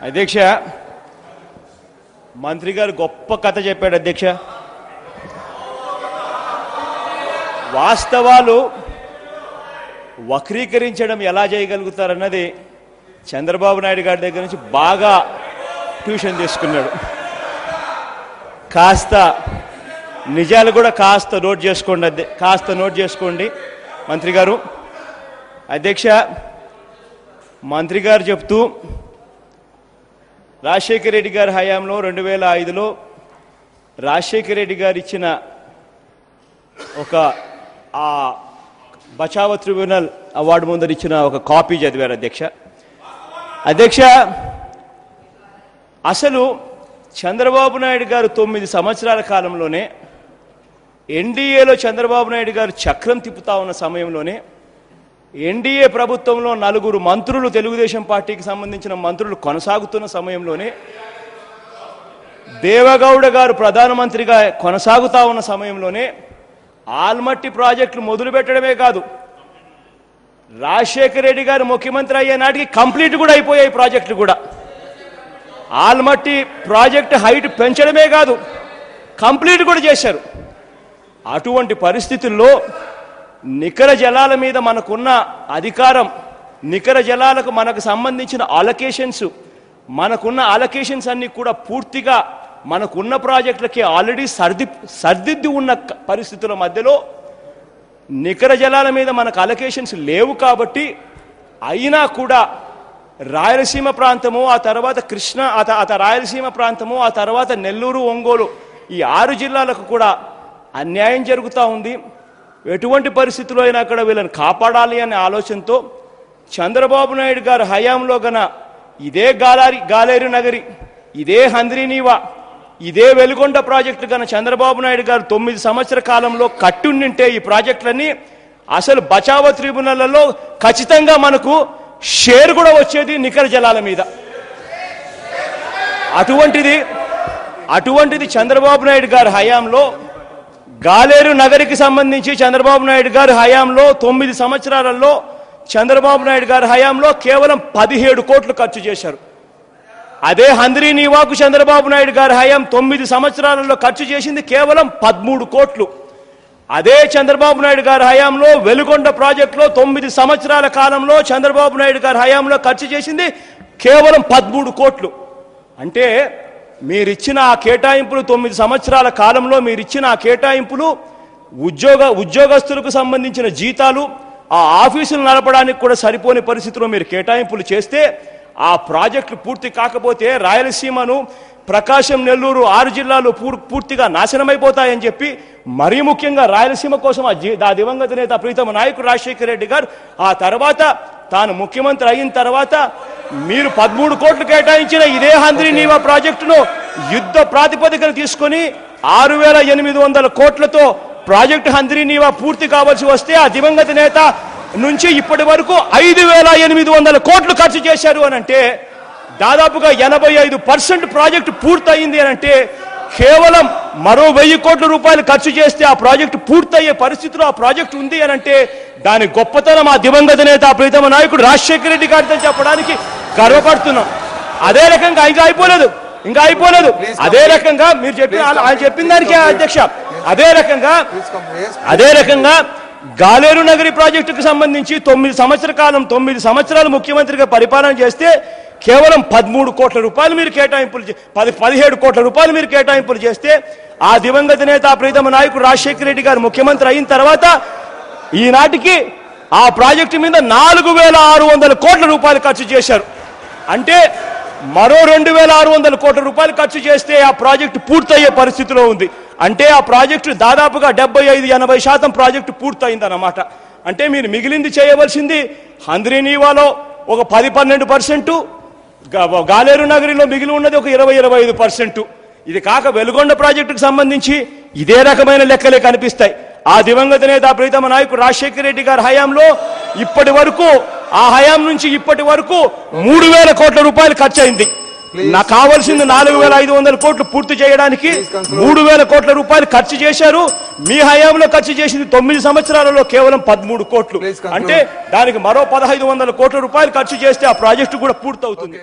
అధ్యక్ష మంత్రి గారు గొప్ప కథ చెప్పాడు అధ్యక్ష. వాస్తవాలు వక్రీకరించడం ఎలా చేయగలుగుతారన్నది చంద్రబాబు నాయుడు గారి దగ్గర నుంచి బాగా ట్యూషన్ తీసుకున్నాడు. కాస్త నిజాలు కూడా కాస్త నోట్ చేసుకోండి మంత్రి గారు. అధ్యక్ష మంత్రి గారు చెప్తూ రాజశేఖర రెడ్డి గారి హయాంలో 2005లో రాజశేఖర రెడ్డి గారు ఇచ్చిన ఒక ఆ బచావ ట్రిబ్యునల్ అవార్డు ముందర ఇచ్చిన ఒక కాపీ చదివారు అధ్యక్ష. అసలు చంద్రబాబు నాయుడు గారు 9 సంవత్సరాల కాలంలోనే ఎన్డీఏలో చంద్రబాబు నాయుడు గారు చక్రం తిప్పుతా ఉన్న సమయంలోనే ఎన్డీఏ ప్రభుత్వంలో 4 మంత్రులు తెలుగుదేశం పార్టీకి సంబంధించిన మంత్రులు కొనసాగుతున్న సమయంలోనే దేవగౌడ గారు ప్రధానమంత్రిగా కొనసాగుతా ఉన్న సమయంలోనే ఆల్మట్టి ప్రాజెక్టులు మొదలు పెట్టడమే కాదు, రాజశేఖర రెడ్డి గారు ముఖ్యమంత్రి అయ్యే నాటికి కంప్లీట్ కూడా అయిపోయాయి ప్రాజెక్టులు కూడా. ఆల్మట్టి ప్రాజెక్టు హైట్ పెంచడమే కాదు కంప్లీట్ కూడా చేశారు. అటువంటి పరిస్థితుల్లో నికర జలాల మీద మనకున్న అధికారం, నికర జలాలకు మనకు సంబంధించిన మనకున్న అలొకేషన్స్ అన్ని కూడా పూర్తిగా మనకున్న ప్రాజెక్టులకి ఆల్రెడీ సర్దిద్ది ఉన్న పరిస్థితుల మధ్యలో నికర జలాల మీద మనకు అలొకేషన్స్ లేవు కాబట్టి అయినా కూడా రాయలసీమ ప్రాంతము, ఆ తర్వాత కృష్ణా, రాయలసీమ ప్రాంతము, ఆ తర్వాత నెల్లూరు, ఒంగోలు, ఈ 6 జిల్లాలకు కూడా అన్యాయం జరుగుతూ ఉంది. ఎటువంటి పరిస్థితుల్లో అయినా అక్కడ వీళ్ళని కాపాడాలి అనే ఆలోచనతో చంద్రబాబు నాయుడు గారు హయాంలో గన ఇదే గాలేరు నగరి, ఇదే హంద్రీనీవా, ఇదే వెలుగొండ ప్రాజెక్టు గన చంద్రబాబు నాయుడు గారు 9 సంవత్సరాల కాలంలో కట్టుండింటే ఈ ప్రాజెక్టులన్నీ అసలు బచావ ట్రిబ్యునల్లో ఖచ్చితంగా మనకు షేర్ కూడా వచ్చేది నికర జలాల మీద. అటువంటిది చంద్రబాబు నాయుడు గారి హయాంలో గాలేరు నగరికి సంబంధించి చంద్రబాబు నాయుడు గారి హయాంలో 9 సంవత్సరాలలో చంద్రబాబు నాయుడు గారి హయాంలో కేవలం 17 కోట్లు ఖర్చు చేశారు. అదే హంద్రీనీవాకు చంద్రబాబు నాయుడు గారి హయాం 9 సంవత్సరాలలో ఖర్చు చేసింది కేవలం 13 కోట్లు. అదే చంద్రబాబు నాయుడు గారి హయాంలో వెలుగొండ ప్రాజెక్టులో 9 సంవత్సరాల కాలంలో చంద్రబాబు నాయుడు గారి హయాంలో ఖర్చు చేసింది కేవలం 13 కోట్లు. అంటే మీరిచ్చిన ఆ కేటాయింపులు, 9 సంవత్సరాల కాలంలో మీరిచ్చిన ఆ కేటాయింపులు ఉద్యోగస్తులకు సంబంధించిన జీతాలు, ఆ ఆఫీసులు నడపడానికి కూడా సరిపోని పరిస్థితిలో మీరు కేటాయింపులు చేస్తే ఆ ప్రాజెక్టులు పూర్తి కాకపోతే రాయలసీమను, ప్రకాశం, నెల్లూరు 6 జిల్లాలు పూర్తిగా నాశనమైపోతాయని చెప్పి మరీ ముఖ్యంగా రాయలసీమ కోసం ఆ దివంగత నేత ప్రీతమ నాయకుడు రాజశేఖర రెడ్డి గారు ఆ తర్వాత తాను ముఖ్యమంత్రి అయిన తర్వాత మీరు 13 కోట్లు కేటాయించిన ఇదే హంద్రీనీవా ప్రాజెక్టును యుద్ధ ప్రాతిపదికన తీసుకొని 6,800 కోట్లతో ప్రాజెక్టు హంద్రీనీవా పూర్తి కావాల్సి వస్తే ఆ దివంగత నేత నుంచి ఇప్పటి వరకు 5,800 కోట్లు ఖర్చు చేశారు అని అంటే దాదాపుగా 85% ప్రాజెక్టు పూర్తయింది అని అంటే కేవలం మరో 1000 కోట్ల రూపాయలు ఖర్చు చేస్తే ఆ ప్రాజెక్టు పూర్తయ్యే పరిస్థితిలో ఆ ప్రాజెక్టు ఉంది అని అంటే దాని గొప్పతనం ఆ దివంగత నేత ప్రీతమ నాయకుడు రాజశేఖర రెడ్డి గారితో చెప్పడానికి గర్వపడుతున్నాం. అదే రకంగా ఇంకా అయిపోలేదు. అదే రకంగా మీరు ఆయన చెప్పిన దానికే అధ్యక్ష, అదే రకంగా గాలేరు నగరి ప్రాజెక్టుకు సంబంధించి 9 సంవత్సరాల కాలం 9 సంవత్సరాలు ముఖ్యమంత్రిగా పరిపాలన చేస్తే కేవలం 13 కోట్ల రూపాయలు మీరు కేటాయింపులు 17 కోట్ల రూపాయలు మీరు కేటాయింపులు చేస్తే ఆ దివంగత నేత ప్రీతమ నాయకుడు రాజశేఖర రెడ్డి గారు ముఖ్యమంత్రి అయిన తర్వాత ఈనాటికి ఆ ప్రాజెక్టు మీద 4,600 కోట్ల రూపాయలు ఖర్చు చేశారు. అంటే మరో 2,600 కోట్ల రూపాయలు ఖర్చు చేస్తే ఆ ప్రాజెక్టు పూర్తయ్యే పరిస్థితిలో ఉంది. అంటే ఆ ప్రాజెక్టు దాదాపుగా 75-80% ప్రాజెక్టు పూర్తయిందన్నమాట. అంటే మీరు మిగిలింది చేయవలసింది హంద్రీనీవాలో ఒక 10-12%, గాలేరు నగరిలో మిగిలి ఉన్నది ఒక 20-25%. ఇది కాక వెలుగొండ ప్రాజెక్టుకు సంబంధించి ఇదే రకమైన లెక్కలే కనిపిస్తాయి. ఆ దివంగత నేత ప్రీతమ నాయకుడు రాజశేఖర రెడ్డి గారి హయాంలో ఇప్పటి వరకు ఆ హయాం నుంచి ఇప్పటి వరకు 3,000 కోట్ల రూపాయలు ఖర్చు అయింది. నాకు కావాల్సింది 4,500 కోట్లు పూర్తి చేయడానికి 3,000 కోట్ల రూపాయలు ఖర్చు చేశారు. మీ హయాంలో ఖర్చు చేసింది 9 సంవత్సరాలలో కేవలం 13 కోట్లు. అంటే దానికి మరో 1,500 కోట్ల రూపాయలు ఖర్చు చేస్తే ఆ ప్రాజెక్టు కూడా పూర్తవుతుంది.